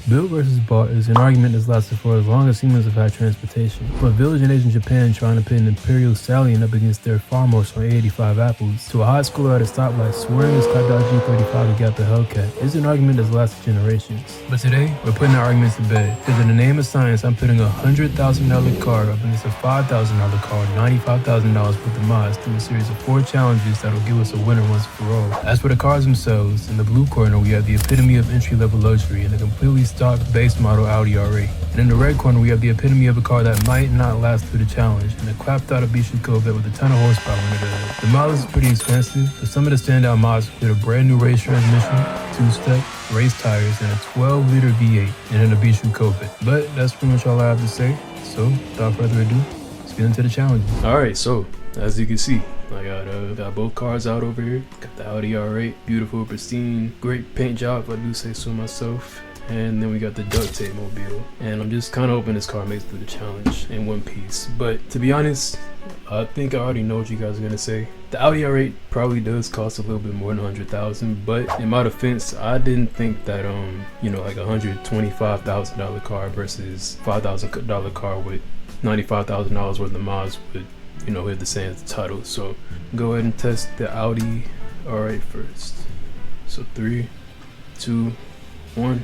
Built versus bought is an argument that's lasted for as long as humans have had transportation. From a village in Asian Japan trying to pit an Imperial Stallion up against their farm horse on 85 apples, to a high schooler at a stoplight swearing his Kaido G35 to get the Hellcat, is an argument that's lasted generations. But today, we're putting the arguments to bed, because in the name of science, I'm putting a $100,000 car up against a $5,000 car, $95,000 worth of mods through a series of 4 challenges that'll give us a winner once for all. As for the cars themselves, in the blue corner we have the epitome of entry-level luxury and a completely stock base model Audi R8. And in the red corner we have the epitome of a car that might not last through the challenge, and a clapped out Ibisu Corvette with a ton of horsepower under the hood. The model is pretty expensive, but some of the standout mods include a brand new race transmission, 2-step, race tires, and a 12-liter V8 in an Ibisu Corvette. But that's pretty much all I have to say, so without further ado, let's get into the challenge. Alright, so as you can see, I got both cars out over here. Got the Audi R8, beautiful, pristine, great paint job if I do say so myself. And then we got the duct tape mobile. And I'm just kind of hoping this car makes it through the challenge in one piece. But to be honest, I think I already know what you guys are gonna say. The Audi R8 probably does cost a little bit more than $100,000, but in my defense, I didn't think that you know, like a $125,000 car versus $5,000 car with $95,000 worth of mods would, you know, hit the same as the title. So go ahead and test the Audi R8 first. So 3, 2, 1.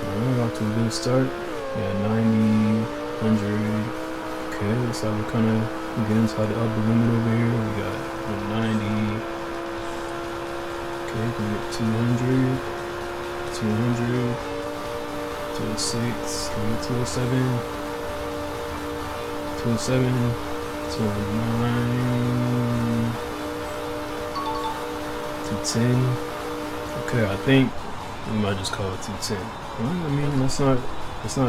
Alright, off to a good start. Yeah, 90, 100. Okay, looks like we're kind of getting inside the upper limit over here. We got 190. Okay, we get 200, 200, 206, 207, 207, 209, 210. Okay, I think we might just call it 210. Well, I mean, that's not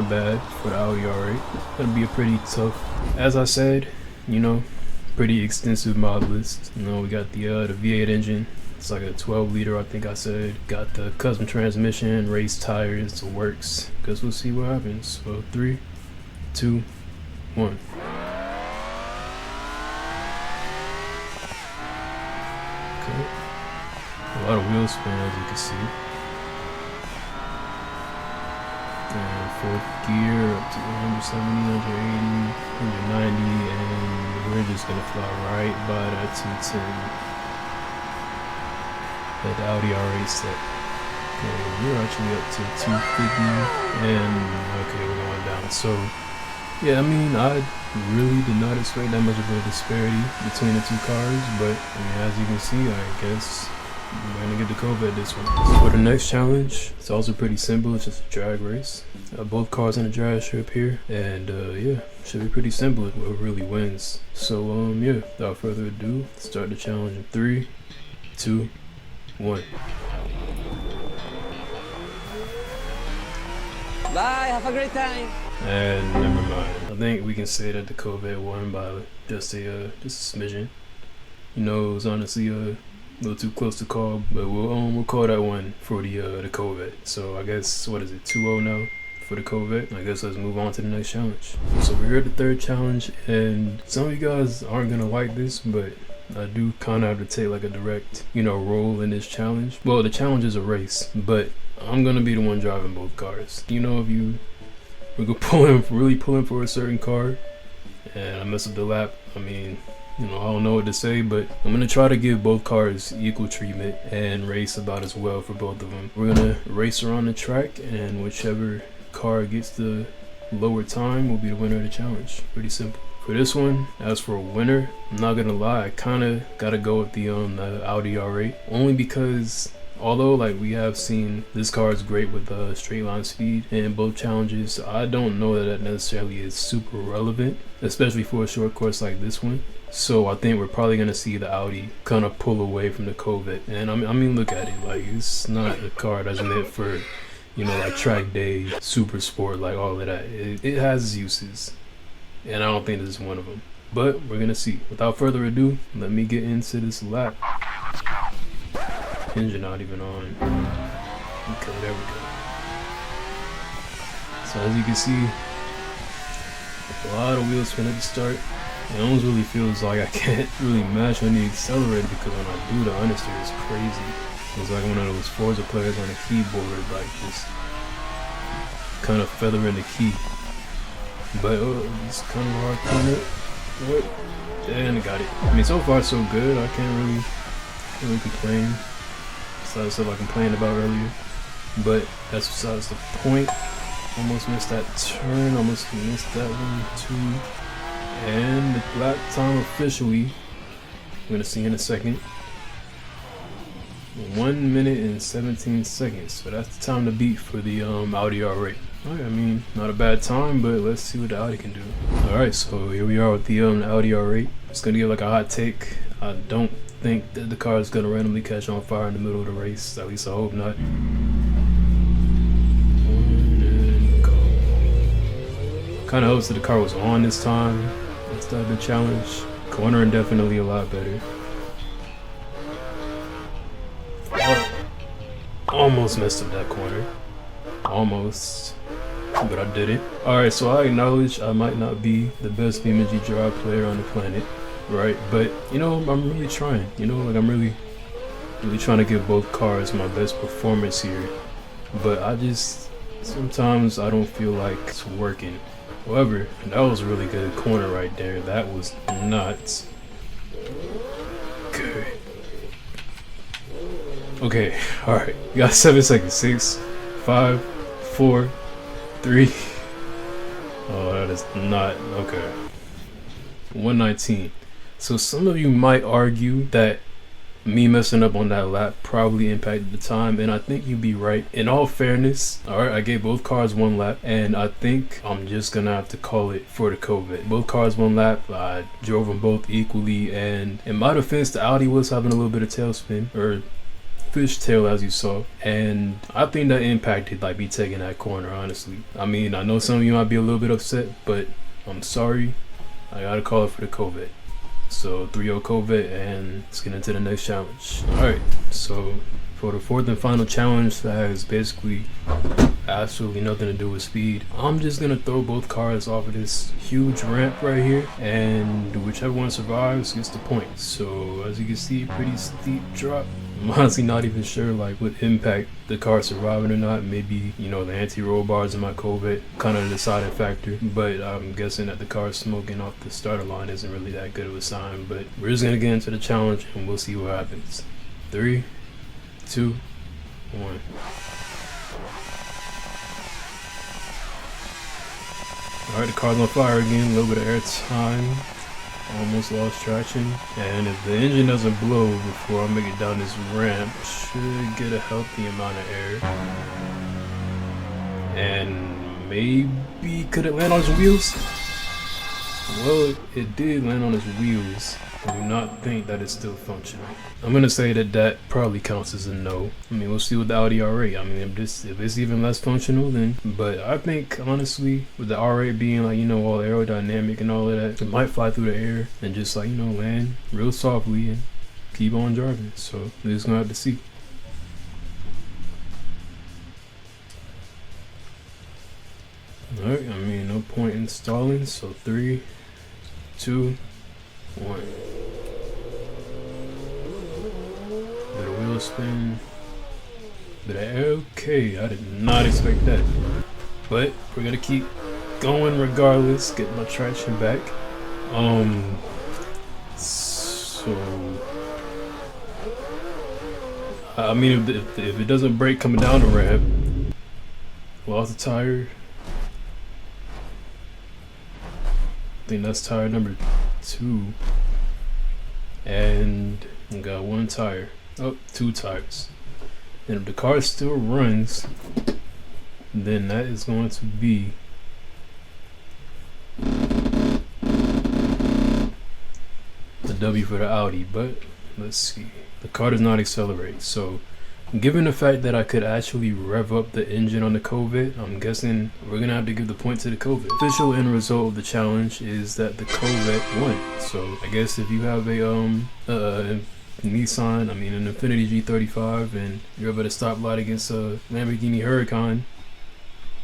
bad for the Audi R8. It's gonna be a pretty tough, as I said, you know, pretty extensive mod list. You know, we got the V8 engine. It's like a 12-liter, I think I said. Got the custom transmission, race tires, the works. Guess we'll see what happens. So 3, 2, 1. Okay. A lot of wheel spin, as you can see. And fourth gear up to 170, 180, 190, and we're just gonna fly right by that 210. That the Audi R8 set. Okay, we're actually up to 250, and okay, we're going down. So yeah, I mean, I really did not expect that much of a disparity between the two cars, but I mean, as you can see, I guess we're gonna get the Corvette this one. So for the next challenge, it's also pretty simple. It's just a drag race. Both cars on the drag strip here, and yeah, should be pretty simple. What really wins. So yeah, without further ado, start the challenge in 3, 2, 1. Bye, have a great time. And never mind. I think we can say that the Corvette won by just a smidgen. You know, it was honestly a little too close to call, but we'll call that one for the Corvette. So I guess, what is it, 2-0 now for the Corvette? I guess let's move on to the next challenge. So we're here at the third challenge, and some of you guys aren't gonna like this, but I do kind of have to take like a direct, you know, role in this challenge. Well, the challenge is a race, but I'm gonna be the one driving both cars. You know, if we're really pulling for a certain car and I mess up the lap, I mean, you know, I don't know what to say, but I'm gonna try to give both cars equal treatment and race about as well for both of them. We're gonna race around the track, and whichever car gets the lower time will be the winner of the challenge. Pretty simple. For this one, as for a winner, I'm not gonna lie, I kinda gotta go with the Audi R8, only because although like we have seen this car is great with straight line speed in both challenges, I don't know that necessarily is super relevant, especially for a short course like this one. So I think we're probably gonna see the Audi kind of pull away from the Corvette. And I mean, look at it, like it's not a car that's meant for, you know, like track day, super sport, like all of that. It has its uses, and I don't think this is one of them. But we're gonna see. Without further ado, let me get into this lap. Engine not even on. Okay, there we go. So as you can see, a lot of wheel spin at the start. It almost really feels like I can't really mash on the accelerator, because when I do, the understeer is crazy. It's like one of those Forza players on a keyboard, like just kind of feathering the key. But it's kind of hard corner. What? And I got it. I mean, so far so good. I can't really complain. Besides stuff I complained about earlier. But that's besides the point. Almost missed that turn. Almost missed that one too. And the lap time officially, we're gonna see in a second. 1 minute and 17 seconds. So that's the time to beat for the Audi R8. Alright, I mean, not a bad time, but let's see what the Audi can do. Alright, so here we are with the Audi R8. Just gonna give like a hot take. I don't think that the car is gonna randomly catch on fire in the middle of the race. At least I hope not. And go. Kinda hopes that the car was on this time instead of the challenge. Cornering definitely a lot better. Almost messed up that corner. Almost. But I did it. Alright, so I acknowledge I might not be the best BeamNG Drive player on the planet, right? But, you know, I'm really trying. You know, like I'm really trying to give both cars my best performance here. But sometimes I don't feel like it's working. However, that was a really good corner right there. That was not good. Okay, alright. You got 7 seconds. 6, 5, 4, 3. Oh, that is not okay. 119. So some of you might argue that me messing up on that lap probably impacted the time, and I think you'd be right. In all fairness, alright, I gave both cars 1 lap, and I think I'm just gonna have to call it for the COVID. Both cars 1 lap, I drove them both equally, and in my defense, the Audi was having a little bit of tailspin, or fishtail as you saw, and I think that impacted like me taking that corner, honestly. I mean, I know some of you might be a little bit upset, but I'm sorry. I gotta call it for the COVID. So 3-0 COVID, and let's get into the next challenge. Alright, so for the 4th and final challenge that has basically absolutely nothing to do with speed, I'm just gonna throw both cars off of this huge ramp right here, and whichever one survives gets the point. So as you can see, pretty steep drop. I'm honestly not even sure like what impact the car surviving or not. Maybe, you know, the anti-roll bars in my Corvette kind of the deciding factor, but I'm guessing that the car smoking off the starter line isn't really that good of a sign. But we're just gonna get into the challenge and we'll see what happens. 3, 2, 1. Alright, the car's on fire again, a little bit of air time. Almost lost traction, and if the engine doesn't blow before I make it down this ramp, should get a healthy amount of air. And maybe could it land on his wheels? Well, it did land on his wheels. I do not think that it's still functional. I'm gonna say that probably counts as a no. I mean, we'll see with the Audi R8. I mean, if it's even less functional, then. But I think honestly, with the R8 being like, you know, all aerodynamic and all of that, it might fly through the air and just like, you know, land real softly and keep on driving. So we're just gonna have to see. Alright, I mean, no point in stalling. So 3, 2, 1. Bit of wheel spin. Bit of air. Okay, I did not expect that. But we're gonna keep going regardless. Get my traction back. So I mean, if it doesn't break coming down the ramp, lost the tire. I think that's tire number 2, and we got 1 tire. Oh, 2 tires. And if the car still runs, then that is going to be the W for the Audi. But let's see, the car does not accelerate, so given the fact that I could actually rev up the engine on the Corvette, I'm guessing we're gonna have to give the point to the Corvette. Official end result of the challenge is that the Corvette won. So I guess if you have a Nissan, I mean an Infiniti G35, and you're up at a stoplight against a Lamborghini Huracan,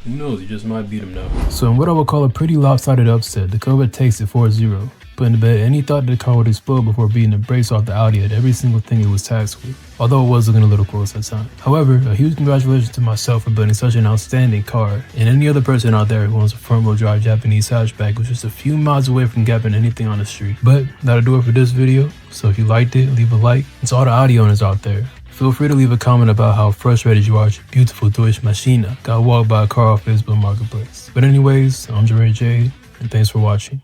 who knows, you just might beat them now. So in what I would call a pretty lopsided upset, the Corvette takes it 4-0. Putting to bed any thought that the car would explode before beating the brakes off the Audi at every single thing it was tasked with. although it was looking a little close at times. However, a huge congratulations to myself for building such an outstanding car, and any other person out there who owns a front-wheel drive Japanese hatchback who's just a few miles away from gapping anything on the street. But that'll do it for this video, so if you liked it, leave a like. And to all the audio owners out there, feel free to leave a comment about how frustrated you are at your beautiful Deutsche Maschine got walked by a car off Facebook Marketplace. But anyways, I'm Jeray J, and thanks for watching.